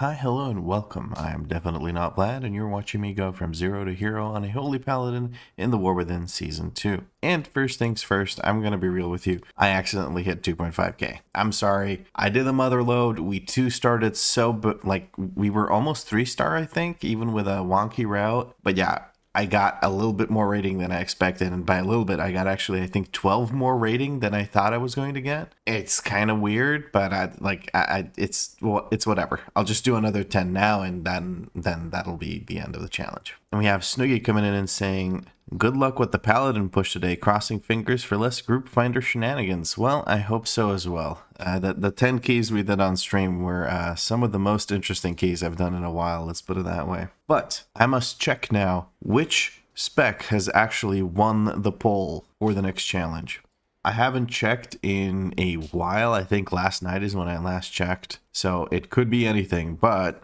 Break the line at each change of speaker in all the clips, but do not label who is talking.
Hi, hello, and welcome. I am definitely not Vlad, and you're watching me go from zero to hero on a Holy Paladin in the War Within Season 2. And first things first, I'm going to be real with you. I accidentally hit 2.5k. I'm sorry. I did a mother load. We 2-starred it we were almost 3-star, I think, even with a wonky route. But yeah, I got a little bit more rating than I expected, and by a little bit, I got actually, I think, 12 more rating than I thought I was going to get. It's kind of weird, but it's whatever. I'll just do another 10 now, and then that'll be the end of the challenge. And we have Snoogie coming in and saying, "Good luck with the Paladin push today, crossing fingers for less group finder shenanigans." Well, I hope so as well. The 10 keys we did on stream were some of the most interesting keys I've done in a while, let's put it that way. But I must check now which spec has actually won the poll for the next challenge. I haven't checked in a while. I think last night is when I last checked. So it could be anything, but...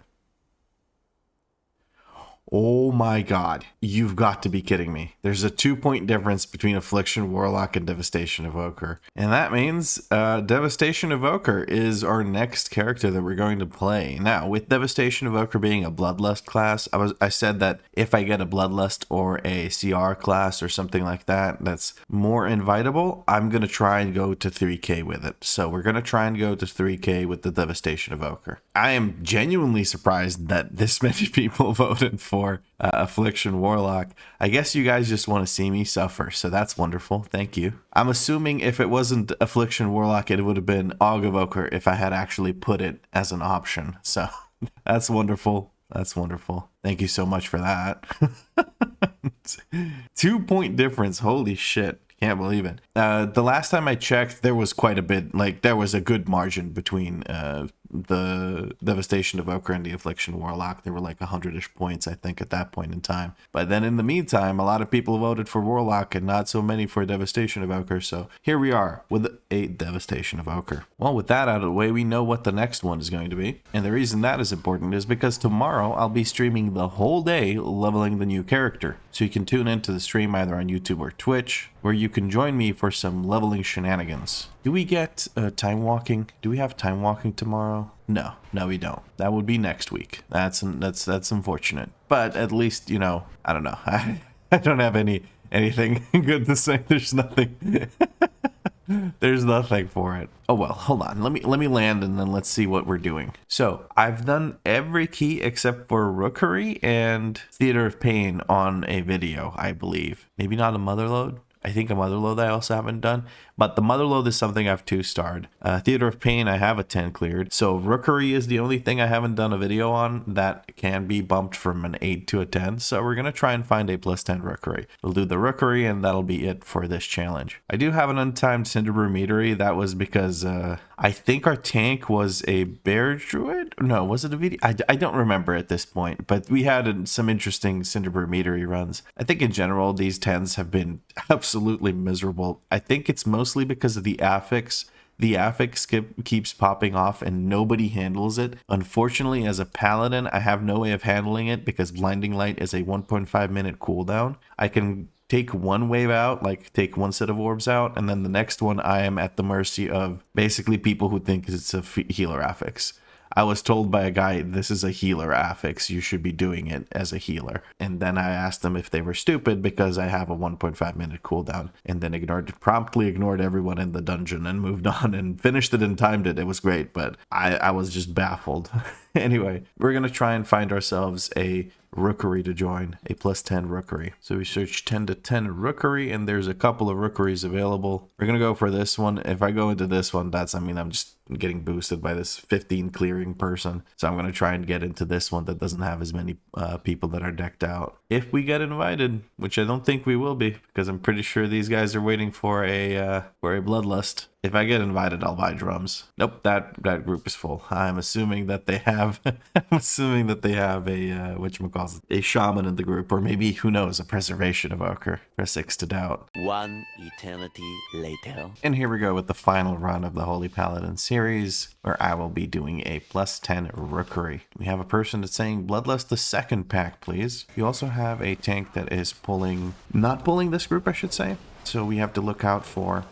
oh my god, you've got to be kidding me. There's a 2-point difference between Affliction Warlock and Devastation Evoker. And that means Devastation Evoker is our next character that we're going to play. Now, with Devastation Evoker being a Bloodlust class, I said that if I get a Bloodlust or a CR class or something like that that's more invitable, I'm going to try and go to 3k with it. So we're going to try and go to 3k with the Devastation Evoker. I am genuinely surprised that this many people voted for Affliction Warlock. I guess you guys just want to see me suffer, so that's wonderful. Thank you. I'm assuming if it wasn't Affliction Warlock, it would have been Aug Evoker if I had actually put it as an option. So that's wonderful. That's wonderful. Thank you so much for that. 2-point difference. Holy shit. Can't believe it. The last time I checked, there was quite a bit, there was a good margin between the Devastation Evoker and the Affliction Warlock. There were like 100-ish points, I think, at that point in time. But then in the meantime, a lot of people voted for Warlock and not so many for Devastation Evoker. So here we are with a Devastation Evoker. Well, with that out of the way, we know what the next one is going to be. And the reason that is important is because tomorrow I'll be streaming the whole day leveling the new character. So you can tune into the stream either on YouTube or Twitch, where you can join me for some leveling shenanigans. Do we get time walking? Do we have time walking tomorrow? No, we don't. That would be next week. That's unfortunate. But at least, you know, I don't know. I don't have anything good to say. There's nothing. There's nothing for it. Oh well, hold on. Let me land and then let's see what we're doing. So I've done every key except for Rookery and Theater of Pain on a video, I believe. Maybe not a Motherload. I think a Motherload I also haven't done, but the Motherload is something I've 2-starred. Theater of Pain, I have a 10 cleared. So Rookery is the only thing I haven't done a video on that can be bumped from an 8 to a 10. So we're going to try and find a +10 Rookery. We'll do the Rookery and that'll be it for this challenge. I do have an untimed Cinderbrew Meadery. That was because I think our tank was a Bear Druid. No, was it a VD? I don't remember at this point, but we had some interesting Cinderbrew Meadery runs. I think in general, these 10s have been absolutely miserable. I think it's mostly because of the affix. The affix keeps popping off and nobody handles it. Unfortunately, as a Paladin, I have no way of handling it because Blinding Light is a 1.5 minute cooldown. I can take one wave out, like take one set of orbs out, and then the next one I am at the mercy of basically people who think it's a healer affix. I was told by a guy, this is a healer affix, you should be doing it as a healer. And then I asked them if they were stupid because I have a 1.5 minute cooldown, and then promptly ignored everyone in the dungeon and moved on and finished it and timed it. It was great, but I was just baffled. Anyway, we're going to try and find ourselves a Rookery to join, a +10 Rookery. So we search 10 to 10 Rookery, and there's a couple of Rookeries available. We're going to go for this one. If I go into this one, I'm just getting boosted by this 15 clearing person. So I'm going to try and get into this one that doesn't have as many people that are decked out. If we get invited, which I don't think we will be, because I'm pretty sure these guys are waiting for a Bloodlust. If I get invited, I'll buy drums. Nope, that group is full. I'm assuming that they have a whatchamacallit, a shaman in the group, or maybe, who knows, a preservation evoker. Press X to doubt.
One eternity later.
And here we go with the final run of the Holy Paladin series, where I will be doing a +10 Rookery. We have a person that's saying Bloodlust the second pack, please. You also have a tank that is not pulling this group, I should say. So we have to look out for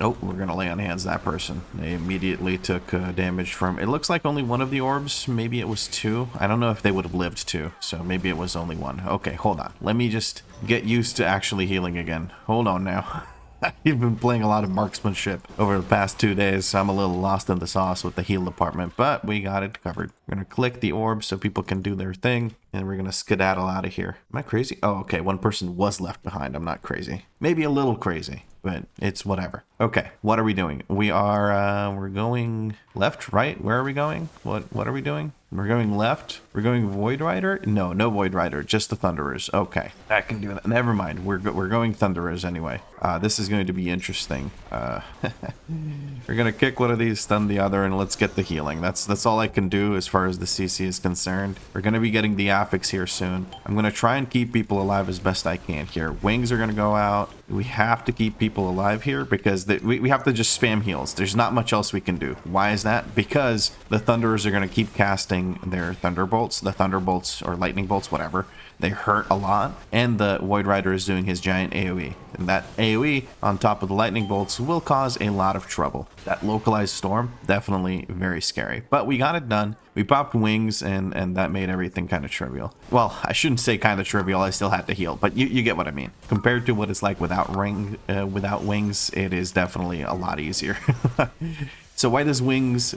Oh, we're gonna lay on hands that person. They immediately took damage from, it looks like only one of the orbs. Maybe it was two. I don't know if they would have lived two, so maybe it was only one. Okay, hold on. Let me just get used to actually healing again. Hold on now. I've been playing a lot of marksmanship over the past 2 days, so I'm a little lost in the sauce with the heal department, but we got it covered. We're gonna click the orb so people can do their thing, and we're gonna skedaddle out of here. Am I crazy? Oh, okay, one person was left behind. I'm not crazy. Maybe a little crazy, but it's whatever. Okay, what are we doing? We are, we're going left, right? Where are we going? What are we doing? We're going left. We're going Void Rider? No, no Void Rider, just the Thunderers. Okay, I can do that. Never mind. We're going Thunderers anyway. This is going to be interesting. We're gonna kick one of these, stun the other, and let's get the healing. That's all I can do as far as the CC is concerned. We're gonna be getting the affix here soon. I'm gonna try and keep people alive as best I can here. Wings are gonna go out. We have to keep people alive here because we have to just spam heals. There's not much else we can do. Why is that? Because the Thunderers are gonna keep casting their Thunderbolts, the Thunderbolts or Lightning Bolts, whatever. They hurt a lot, and the Void Rider is doing his giant AoE. And that AoE on top of the Lightning Bolts will cause a lot of trouble. That localized storm, definitely very scary. But we got it done. We popped wings, and that made everything kind of trivial. Well, I shouldn't say kind of trivial, I still had to heal, but you get what I mean. Compared to what it's like without wings, it is definitely a lot easier. So why is Wings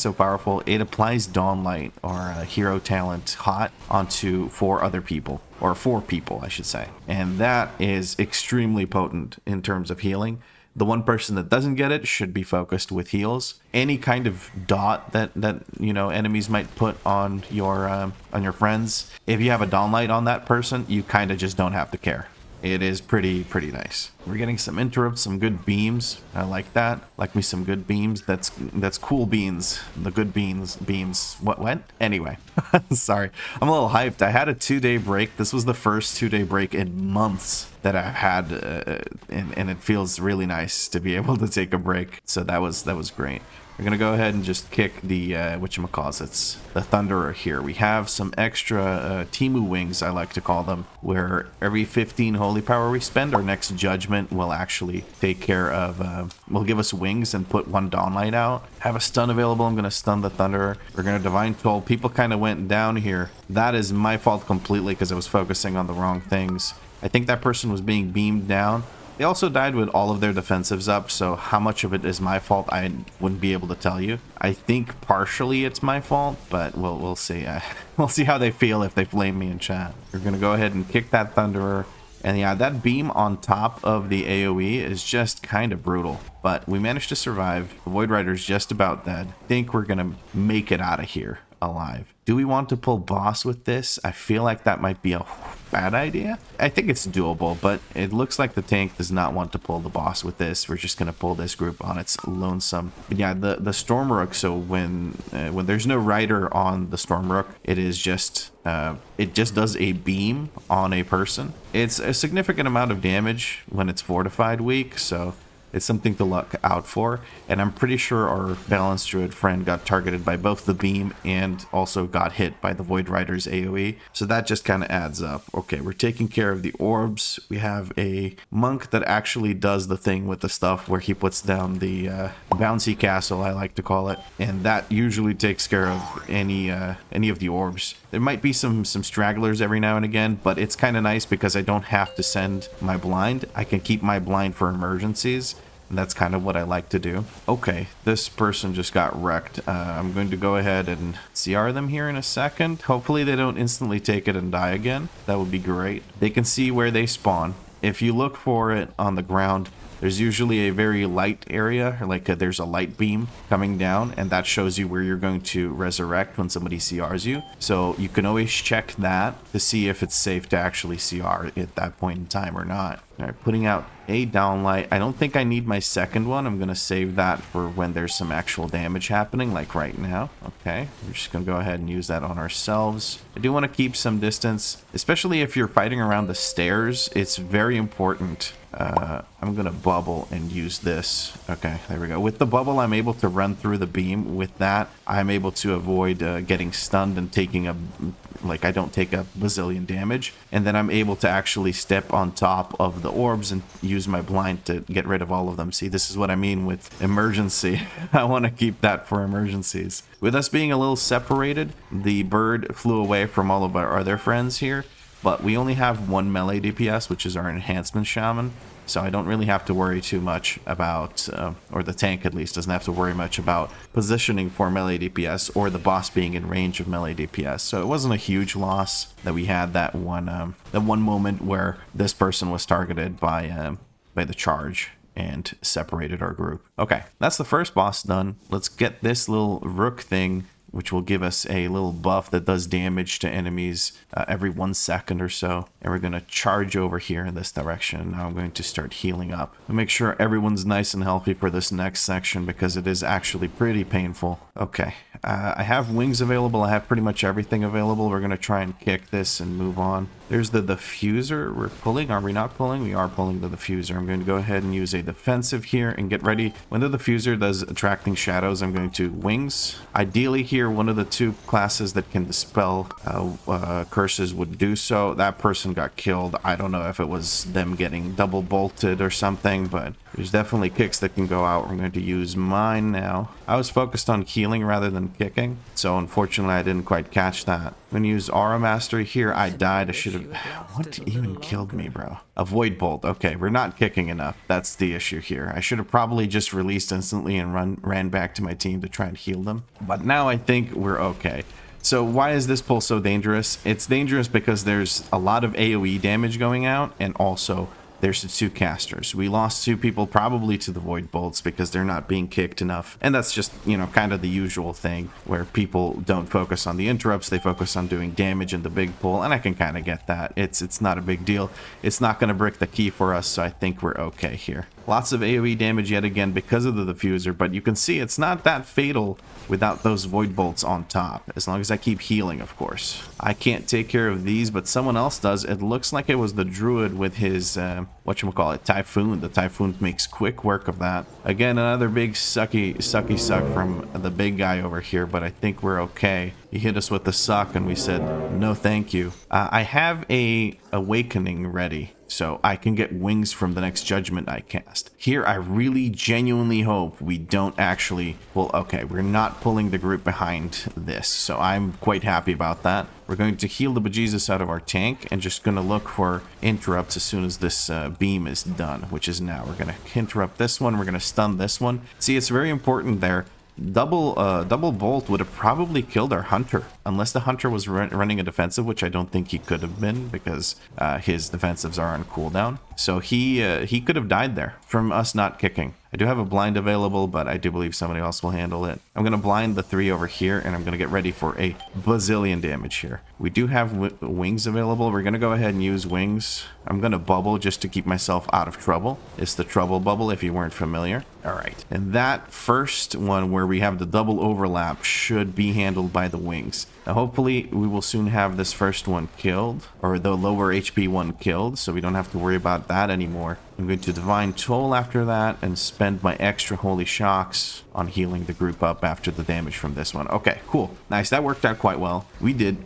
so powerful? It applies Dawn Light, or hero talent hot, onto 4 other people, or 4 people I should say, and that is extremely potent in terms of healing. The one person that doesn't get it should be focused with heals. Any kind of dot that you know enemies might put on your friends, if you have a Dawn Light on that person, you kind of just don't have to care. It is pretty nice. We're getting some interrupts, some good beams. I like that. Like me some good beams. That's cool beans. The good beams. What? Anyway, sorry. I'm a little hyped. I had a 2-day break. This was the first 2-day break in months that I've had, and it feels really nice to be able to take a break. So that was great. We're gonna go ahead and just kick the whatchamacallits, the Thunderer here. We have some extra Timu wings, I like to call them, where every 15 holy power we spend, our next judgment will actually take care of, will give us wings and put 1 Dawn Light out. Have a stun available. I'm gonna stun the Thunderer. We're gonna Divine Toll. People kind of went down here. That is my fault completely because I was focusing on the wrong things. I think that person was being beamed down. They also died with all of their defensives up, so how much of it is my fault, I wouldn't be able to tell you. I think partially it's my fault, but we'll see. We'll see how they feel if they blame me in chat. We're going to go ahead and kick that Thunderer. And yeah, that beam on top of the AoE is just kind of brutal. But we managed to survive. The Void Rider's just about dead. I think we're going to make it out of here alive. Do we want to pull boss with this? I feel like that might be a bad idea. I think it's doable, but it looks like the tank does not want to pull the boss with this. We're just gonna pull this group on its lonesome. But yeah, the Storm Rook. So when there's no rider on the Storm Rook, it is just it just does a beam on a person. It's a significant amount of damage when it's fortified weak, so it's something to look out for. And I'm pretty sure our balanced druid friend got targeted by both the beam and also got hit by the Void Rider's AoE. So that just kind of adds up. Okay, we're taking care of the orbs. We have a monk that actually does the thing with the stuff where he puts down the bouncy castle, I like to call it. And that usually takes care of any of the orbs. There might be some stragglers every now and again, but it's kind of nice because I don't have to send my blind. I can keep my blind for emergencies, and that's kind of what I like to do. Okay, this person just got wrecked. I'm going to go ahead and CR them here in a second. Hopefully they don't instantly take it and die again. That would be great. They can see where they spawn. If you look for it on the ground, there's usually a very light area, or like there's a light beam coming down, and that shows you where you're going to resurrect when somebody CRs you. So you can always check that to see if it's safe to actually CR at that point in time or not. All right, putting out a downlight. I don't think I need my second one. I'm going to save that for when there's some actual damage happening, like right now. Okay, we're just going to go ahead and use that on ourselves. I do want to keep some distance, especially if you're fighting around the stairs. It's very important I'm gonna bubble and use this. Okay, there we go. With the bubble, I'm able to run through the beam. With that, I'm able to avoid getting stunned and taking a, like, I don't take a bazillion damage. And then I'm able to actually step on top of the orbs and use my blind to get rid of all of them. See, this is what I mean with emergency. I want to keep that for emergencies. With us being a little separated, the bird flew away from all of our other friends here. But we only have one melee DPS, which is our enhancement shaman. So I don't really have to worry too much about, or the tank at least doesn't have to worry much about positioning for melee DPS or the boss being in range of melee DPS. So it wasn't a huge loss that we had that one moment where this person was targeted by the charge and separated our group. Okay, that's the first boss done. Let's get this little rook thing, which will give us a little buff that does damage to enemies every 1 second or so. And we're going to charge over here in this direction. Now I'm going to start healing up. I'll make sure everyone's nice and healthy for this next section because it is actually pretty painful. Okay, I have wings available. I have pretty much everything available. We're going to try and kick this and move on. There's the diffuser. We're pulling. Are we not pulling? We are pulling the diffuser. I'm going to go ahead and use a defensive here and get ready. When the diffuser does attracting shadows, I'm going to wings. Ideally here, one of the two classes that can dispel curses would do so. That person got killed. I don't know if it was them getting double bolted or something, but there's definitely kicks that can go out. We're going to use mine now. I was focused on healing rather than kicking, so unfortunately I didn't quite catch that. I'm going to use Aura Mastery here. I died. I should have... What even killed me, bro? A Void Bolt. Okay, we're not kicking enough. That's the issue here. I should have probably just released instantly and ran back to my team to try and heal them. But now I think we're okay. So why is this pull so dangerous? It's dangerous because there's a lot of AoE damage going out, and also there's the two casters. We lost 2 people probably to the Void Bolts because they're not being kicked enough. And that's just, you know, kind of the usual thing where people don't focus on the interrupts. They focus on doing damage in the big pull. And I can kind of get that. It's not a big deal. It's not going to break the key for us. So I think we're okay here. Lots of AoE damage yet again because of the diffuser. But you can see it's not that fatal without those Void Bolts on top. As long as I keep healing, of course. I can't take care of these, but someone else does. It looks like it was the druid with his, whatchamacallit, Typhoon. The Typhoon makes quick work of that. Again, another big sucky suck from the big guy over here, but I think we're okay. He hit us with the suck and we said, no thank you. I have a awakening ready, so I can get wings from the next judgment I cast. Here, I really genuinely hope we don't actually... Well, okay, we're not pulling the group behind this, so I'm quite happy about that. We're going to heal the bejesus out of our tank and just going to look for interrupts as soon as this beam is done, which is now. We're going to interrupt this one. We're going to stun this one. See, it's very important there. Double bolt would have probably killed our hunter, unless the hunter was running a defensive, which I don't think he could have been because his defensives are on cooldown. So he could have died there from us not kicking. I do have a blind available, but I do believe somebody else will handle it. I'm going to blind the 3 over here, and I'm going to get ready for a bazillion damage here. We do have wings available. We're going to go ahead and use wings. I'm going to bubble just to keep myself out of trouble. It's the trouble bubble if you weren't familiar. All right. And that first one where we have the double overlap should be handled by the wings. Now, hopefully, we will soon have this first one killed, or the lower HP one killed, so we don't have to worry about that anymore. I'm going to Divine Toll after that and spend my extra Holy Shocks on healing the group up after the damage from this one. Okay, cool. Nice. That worked out quite well. We did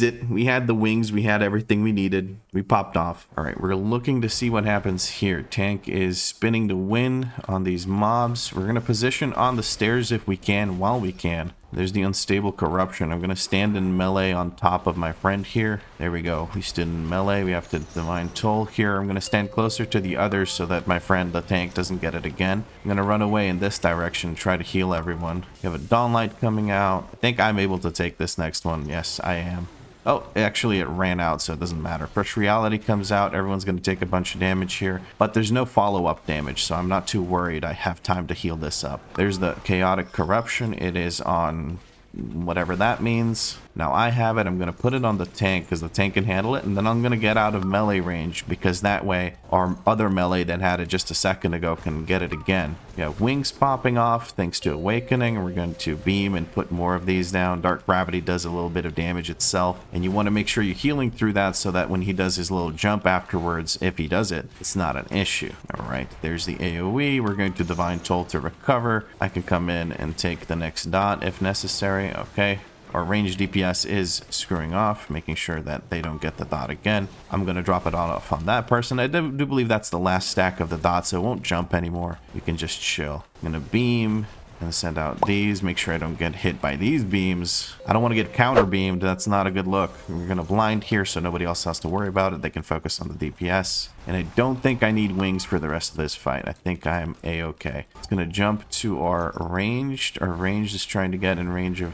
it. We had the wings. We had everything we needed. We popped off. All right, we're looking to see what happens here. Tank is spinning to win on these mobs. We're going to position on the stairs if we can, while we can. There's the unstable corruption. I'm going to stand in melee on top of my friend here. There we go. We stood in melee. We have to Divine Toll here. I'm going to stand closer to the others so that my friend, the tank, doesn't get it again. I'm going to run away in this direction, try to heal everyone. We have a Dawnlight coming out. I think I'm able to take this next one. Yes, I am. Oh, actually it ran out, so it doesn't matter. Fresh Reality comes out. Everyone's going to take a bunch of damage here. But there's no follow-up damage, so I'm not too worried. I have time to heal this up. There's the Chaotic Corruption. It is on whatever that means. Now I have it. I'm going to put it on the tank because the tank can handle it. And then I'm going to get out of melee range because that way our other melee that had it just a second ago can get it again. We have wings popping off thanks to Awakening. We're going to beam and put more of these down. Dark Gravity does a little bit of damage itself. And you want to make sure you're healing through that so that when he does his little jump afterwards, if he does it, it's not an issue. All right, there's the AoE. We're going to Divine Toll to recover. I can come in and take the next dot if necessary. Okay. Our ranged DPS is screwing off, making sure that they don't get the dot again. I'm going to drop it all off on that person. I do believe that's the last stack of the dot, so it won't jump anymore. You can just chill. I'm going to beam and send out these. Make sure I don't get hit by these beams. I don't want to get counter beamed. That's not a good look. We're going to blind here so nobody else has to worry about it. They can focus on the DPS. And I don't think I need wings for the rest of this fight. I think I'm a-okay. It's going to jump to our ranged. Our ranged is trying to get in range of...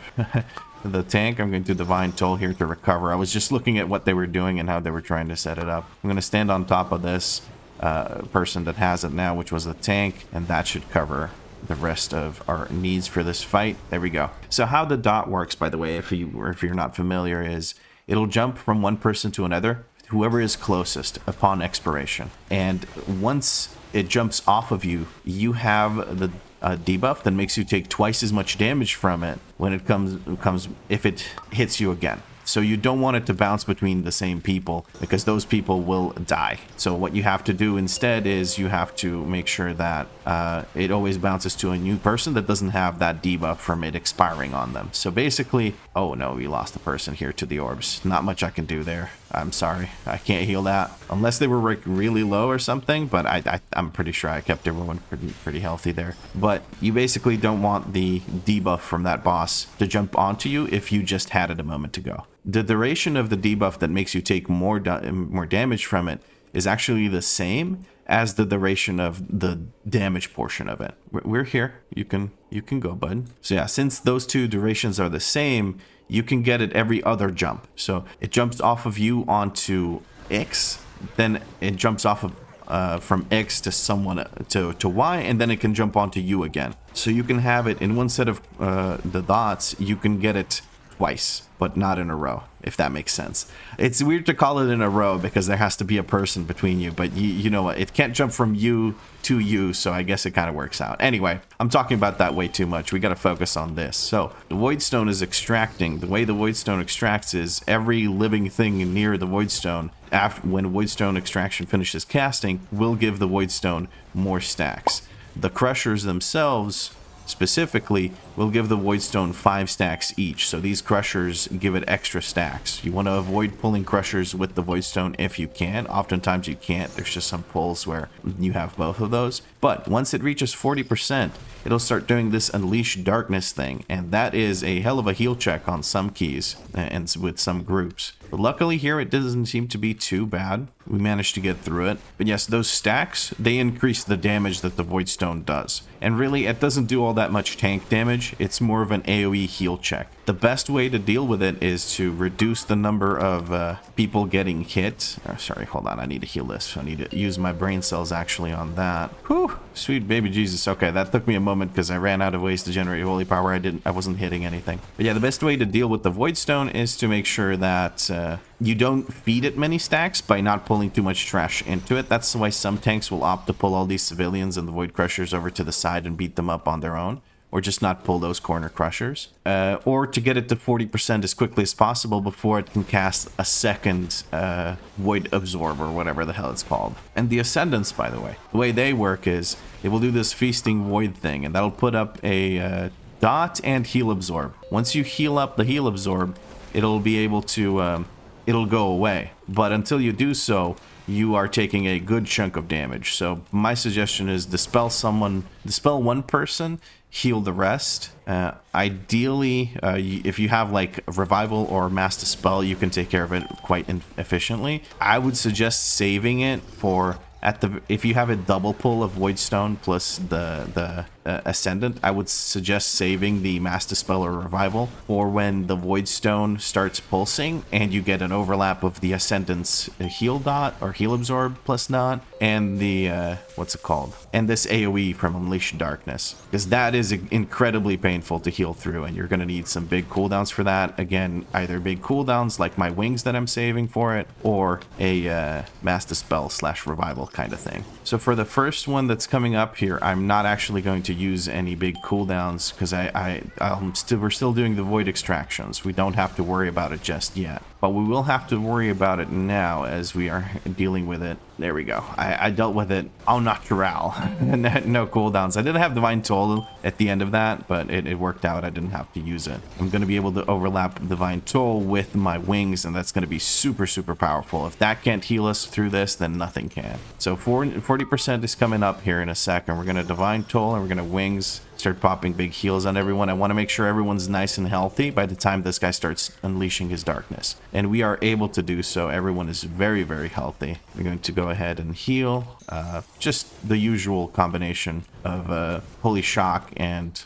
the tank. I'm going to Divine Toll here to recover. I was just looking at what they were doing and how they were trying to set it up. I'm going to stand on top of this person that has it now, which was the tank, and that should cover the rest of our needs for this fight. There we go. So how the dot works, by the way, if you're not familiar, is it'll jump from one person to another, whoever is closest upon expiration. And once it jumps off of you, you have the debuff that makes you take twice as much damage from it when it comes if it hits you again. So you don't want it to bounce between the same people because those people will die. So what you have to do instead is you have to make sure that it always bounces to a new person that doesn't have that debuff from it expiring on them. So basically, oh no, we lost the person here to the orbs. Not much I can do there. I'm sorry. I can't heal that. Unless they were like really low or something, but I'm pretty sure I kept everyone pretty healthy there. But you basically don't want the debuff from that boss to jump onto you if you just had it a moment ago. The duration of the debuff that makes you take more damage from it is actually the same as the duration of the damage portion of it. We're here. You can go, bud. So yeah, since those two durations are the same, you can get it every other jump. So it jumps off of you onto X, then it jumps off of from X to someone to Y, and then it can jump onto you again. So you can have it in one set of the dots. You can get it twice, but not in a row, if that makes sense. It's weird to call it in a row because there has to be a person between you, but you know what? It can't jump from you to you, so I guess it kind of works out. Anyway, I'm talking about that way too much. We got to focus on this. So the Voidstone is extracting. The way the Voidstone extracts is every living thing near the Voidstone, when Voidstone extraction finishes casting, will give the Voidstone more stacks. The Crushers themselves specifically will give the Voidstone 5 stacks each. So these Crushers give it extra stacks. You want to avoid pulling Crushers with the Voidstone if you can. Oftentimes you can't. There's just some pulls where you have both of those. But once it reaches 40%, it'll start doing this Unleash Darkness thing. And that is a hell of a heal check on some keys and with some groups. But luckily here it doesn't seem to be too bad. We managed to get through it. But yes, those stacks, they increase the damage that the Voidstone does. And really, it doesn't do all that much tank damage. It's more of an AoE heal check. The best way to deal with it is to reduce the number of people getting hit. Oh, sorry, hold on. I need to heal this. I need to use my brain cells actually on that. Whew, sweet baby Jesus. Okay, that took me a moment because I ran out of ways to generate holy power. I wasn't hitting anything. But yeah, the best way to deal with the Voidstone is to make sure that you don't feed it many stacks by not pulling too much trash into it. That's why some tanks will opt to pull all these civilians and the Void Crushers over to the side and beat them up on their own. Or just not pull those corner Crushers. Or to get it to 40% as quickly as possible before it can cast a second Void Absorb or whatever the hell it's called. And the Ascendants, by the way they work is it will do this Feasting Void thing, and that'll put up a dot and Heal Absorb. Once you heal up the Heal Absorb, it'll be able to, it'll go away. But until you do so, you are taking a good chunk of damage. So my suggestion is dispel one person, heal the rest. Ideally, if you have like Revival or Mass Dispel, you can take care of it quite efficiently. I would suggest saving it for if you have a double pull of Voidstone plus the Ascendant, I would suggest saving the Mass Dispel or Revival for when the Voidstone starts pulsing and you get an overlap of the Ascendant's heal dot or heal absorb plus dot and the, what's it called? And this AoE from Unleash Darkness, because that is incredibly painful to heal through, and you're going to need some big cooldowns for that. Again, either big cooldowns like my wings that I'm saving for it, or a Mass Dispel / Revival kind of thing. So for the first one that's coming up here, I'm not actually going to use any big cooldowns because we're still doing the Void extractions. We don't have to worry about it just yet, but we will have to worry about it now as we are dealing with it. There we go. I dealt with it au natural. No cooldowns. I did have Divine Toll at the end of that, but it worked out. I didn't have to use it. I'm going to be able to overlap Divine Toll with my wings, and that's going to be super, super powerful. If that can't heal us through this, then nothing can. So 40% is coming up here in a second. We're going to Divine Toll, and we're going to wings, start popping big heals on everyone. I want to make sure everyone's nice and healthy by the time this guy starts unleashing his darkness. And we are able to do so. Everyone is very, very healthy. We're going to go ahead and heal. Just the usual combination of Holy Shock and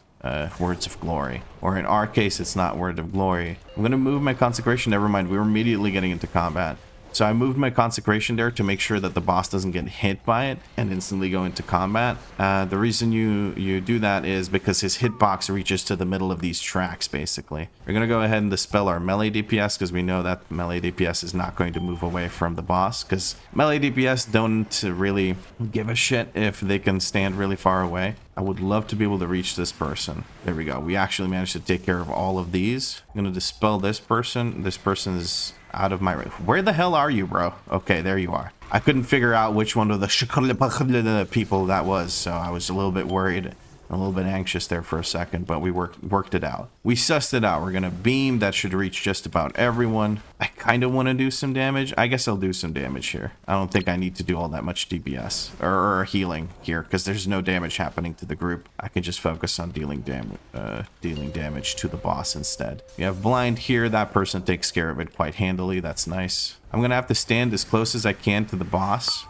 Words of Glory. Or in our case, it's not Word of Glory. I'm going to move my Consecration. Never mind, we were immediately getting into combat. So I moved my Consecration there to make sure that the boss doesn't get hit by it and instantly go into combat. The reason you do that is because his hitbox reaches to the middle of these tracks, basically. We're going to go ahead and dispel our melee DPS because we know that melee DPS is not going to move away from the boss, because melee DPS don't really give a shit if they can stand really far away. I would love to be able to reach this person. There we go. We actually managed to take care of all of these. I'm going to dispel this person. This person is out of my range. Where the hell are you, bro? Okay, there you are. I couldn't figure out which one of the people that was, so I was a little bit worried, a little bit anxious there for a second, but we worked it out. We sussed it out. We're gonna beam. That should reach just about everyone. I kind of want to do some damage. I guess I'll do some damage here. I don't think I need to do all that much DPS or healing here because there's no damage happening to the group. I can just focus on dealing damage to the boss instead. We have blind here. That person takes care of it quite handily. That's nice. I'm going to have to stand as close as I can to the boss.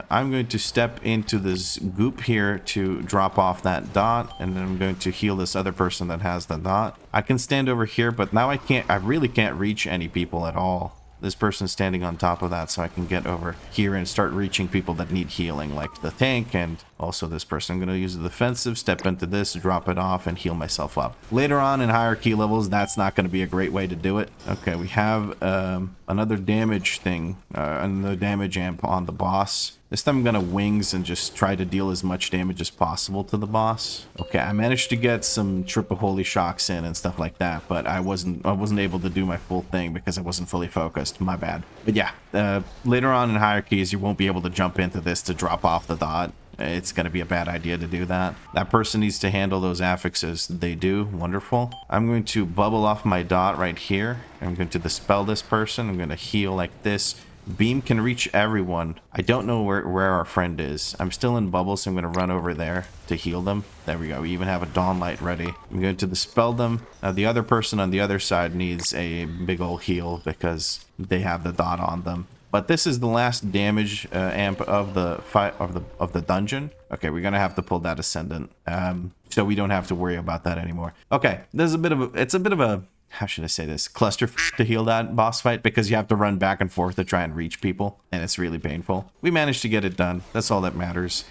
I'm going to step into this goop here to drop off that dot, and then I'm going to heal this other person that has the dot. I can stand over here, but now I really can't reach any people at all. This person's standing on top of that, so I can get over here and start reaching people that need healing, like the tank and also this person. I'm going to use the defensive, step into this, drop it off, and heal myself up. Later on in higher key levels, that's not going to be a great way to do it. Okay, we have another damage thing, another damage amp on the boss. This time I'm going to wings and just try to deal as much damage as possible to the boss. Okay, I managed to get some triple holy shocks in and stuff like that, but I wasn't able to do my full thing because I wasn't fully focused. My bad. But yeah, later on in higher keys, you won't be able to jump into this to drop off the dot. It's going to be a bad idea to do that. That person needs to handle those affixes. They do. Wonderful. I'm going to bubble off my dot right here. I'm going to dispel this person. I'm going to heal like this. Beam can reach everyone. I don't know where our friend is. I'm still in bubble, so I'm going to run over there to heal them. There we go. We even have a dawn light ready. I'm going to dispel them. The other person on the other side needs a big ol' heal because they have the dot on them. But this is the last damage amp of the fight of the dungeon. Okay, we're gonna have to pull that ascendant, so we don't have to worry about that anymore. Okay, there's a bit of a how should I say this, cluster to heal that boss fight because you have to run back and forth to try and reach people, and it's really painful. We managed to get it done. That's all that matters.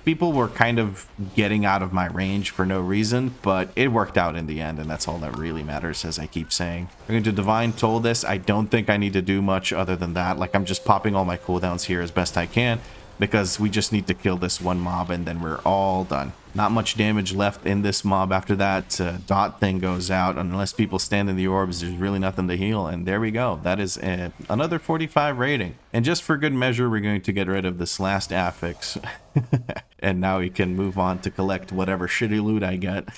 People were kind of getting out of my range for no reason, but it worked out in the end, and that's all that really matters, as I keep saying. We're going to Divine Toll this. I don't think I need to do much other than that. Like, I'm just popping all my cooldowns here as best I can because we just need to kill this one mob and then we're all done. Not much damage left in this mob after that dot thing goes out. Unless people stand in the orbs, there's really nothing to heal. And there we go. That is another 45 rating. And just for good measure, we're going to get rid of this last affix. And now we can move on to collect whatever shitty loot I get.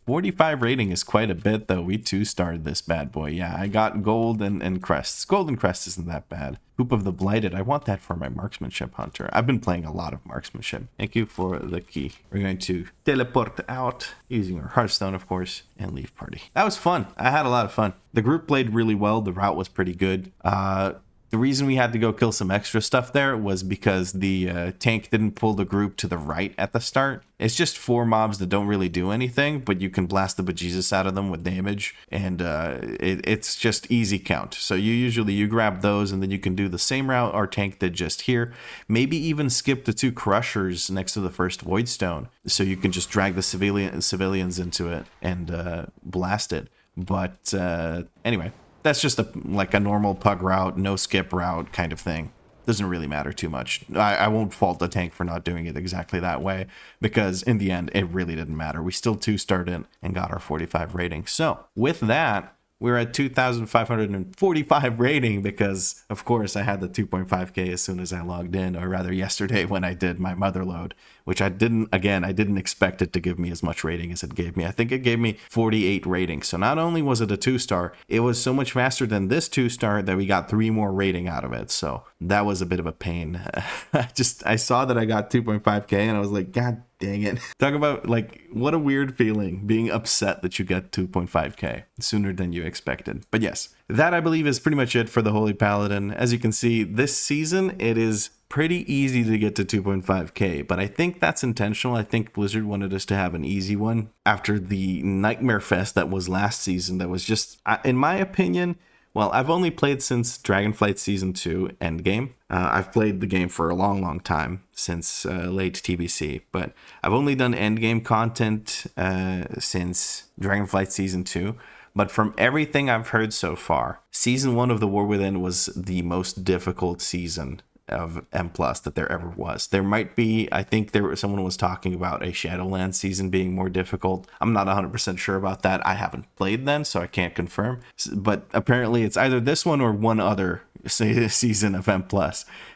45 rating is quite a bit, though. We 2-starred this bad boy. Yeah, I got gold and crests. Gold and crest isn't that bad. Hoop of the Blighted. I want that for my marksmanship hunter. I've been playing a lot of marksmanship. Thank you for the key. We're going to teleport out using our Hearthstone, of course, and leave party. That was fun. I had a lot of fun. The group played really well. The route was pretty good. The reason we had to go kill some extra stuff there was because the tank didn't pull the group to the right at the start. It's just 4 mobs that don't really do anything, but you can blast the bejesus out of them with damage, and it's just easy count. So you grab those, and then you can do the same route our tank did just here. Maybe even skip the 2 crushers next to the first Voidstone, so you can just drag the civilians into it and blast it. But anyway, that's just like a normal pug route, no skip route kind of thing. Doesn't really matter too much. I won't fault the tank for not doing it exactly that way, because in the end, it really didn't matter. We still 2-starred it and got our 45 rating. So with that, we're at 2,545 rating because, of course, I had the 2.5k as soon as I logged in, or rather yesterday when I did my mother load, which I didn't expect it to give me as much rating as it gave me. I think it gave me 48 ratings. So not only was it a 2-star, it was so much faster than this 2-star that we got 3 more rating out of it. So that was a bit of a pain. I saw that I got 2.5k and I was like, God dang it. Talk about, like, what a weird feeling being upset that you get 2.5k sooner than you expected. But yes, that I believe is pretty much it for the Holy Paladin. As you can see, this season it is pretty easy to get to 2.5k, but I think that's intentional. I think Blizzard wanted us to have an easy one after the Nightmare Fest that was last season. That was just, in my opinion, well, I've only played since Dragonflight Season 2 Endgame. I've played the game for a long time, since late TBC, but I've only done Endgame content since Dragonflight Season 2. But from everything I've heard so far, Season 1 of The War Within was the most difficult season of M+ that there ever was. There might be, I think someone was talking about a Shadowlands season being more difficult. I'm not 100% sure about that. I haven't played then, so I can't confirm. But apparently it's either this one or one other season of M+.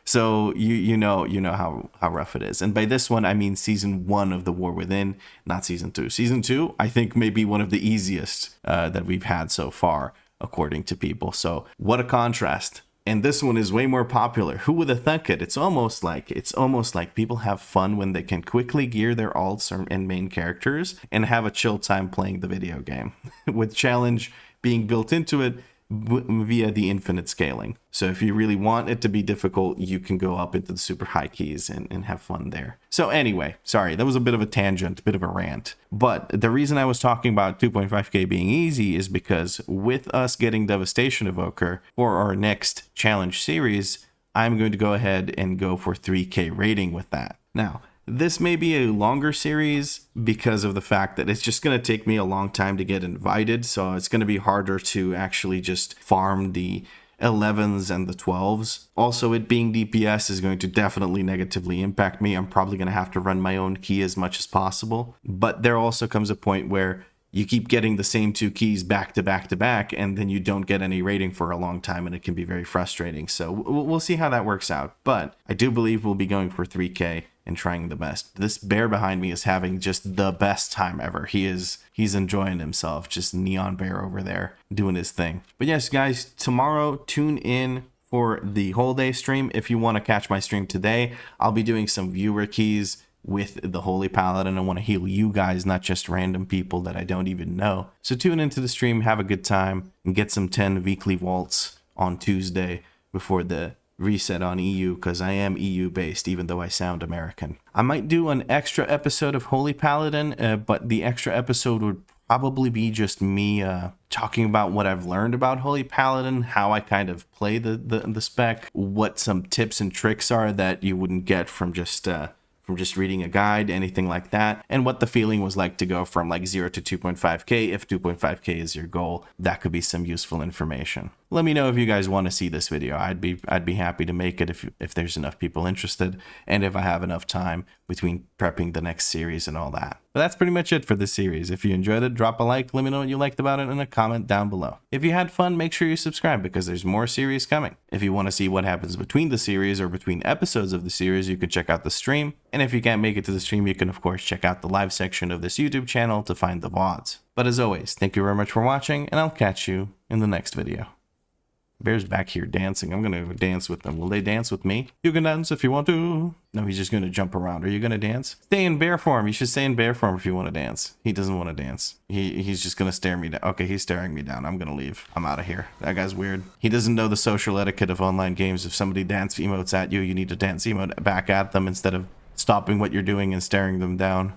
So you know how rough it is. And by this one, I mean Season 1 of The War Within, not Season 2. Season 2, I think, may be one of the easiest that we've had so far, according to people. So what a contrast. And this one is way more popular. Who would have thunk it? It's almost like people have fun when they can quickly gear their alts and main characters and have a chill time playing the video game, with challenge being built into it via the infinite scaling. So if you really want it to be difficult, you can go up into the super high keys and have fun there. So anyway, sorry, that was a bit of a tangent, a bit of a rant. But the reason I was talking about 2.5k being easy is because with us getting Devastation Evoker for our next challenge series, I'm going to go ahead and go for 3k rating with that. Now, this may be a longer series because of the fact that it's just going to take me a long time to get invited. So it's going to be harder to actually just farm the 11s and the 12s. Also, it being DPS is going to definitely negatively impact me. I'm probably going to have to run my own key as much as possible. But there also comes a point where you keep getting the same 2 keys back to back to back, and then you don't get any rating for a long time, and it can be very frustrating. So we'll see how that works out. But I do believe we'll be going for 3k and trying the best. This bear behind me is having just the best time ever. He's enjoying himself, just Neon Bear over there doing his thing. But yes, guys, tomorrow tune in for the whole day stream. If you want to catch my stream today, I'll be doing some viewer keys with the Holy Paladin. I want to heal you guys, not just random people that I don't even know. So tune into the stream, have a good time, and get some 10 weekly vaults on Tuesday before the reset on EU, because I am EU based, even though I sound American. I might do an extra episode of Holy Paladin, but the extra episode would probably be just me talking about what I've learned about Holy Paladin, how I kind of play the spec, what some tips and tricks are that you wouldn't get from just reading a guide, anything like that, and what the feeling was like to go from like 0 to 2.5k. If 2.5k is your goal, that could be some useful information. Let me know if you guys want to see this video. I'd be happy to make it if there's enough people interested, and if I have enough time between prepping the next series and all that. But that's pretty much it for this series. If you enjoyed it, drop a like, let me know what you liked about it in a comment down below. If you had fun, make sure you subscribe, because there's more series coming. If you want to see what happens between the series or between episodes of the series, you can check out the stream. And if you can't make it to the stream, you can of course check out the live section of this YouTube channel to find the VODs. But as always, thank you very much for watching, and I'll catch you in the next video. Bear's back here dancing. I'm gonna dance with them. Will they dance with me? You can dance if you want to. No, he's just gonna jump around. Are you gonna dance? Stay in bear form. You should stay in bear form if you want to dance. He doesn't want to dance. He's just gonna stare me down. Okay, he's staring me down. I'm gonna leave. I'm out of here. That guy's weird. He doesn't know the social etiquette of online games. If somebody dance emotes at you, you need to dance emote back at them instead of stopping what you're doing and staring them down.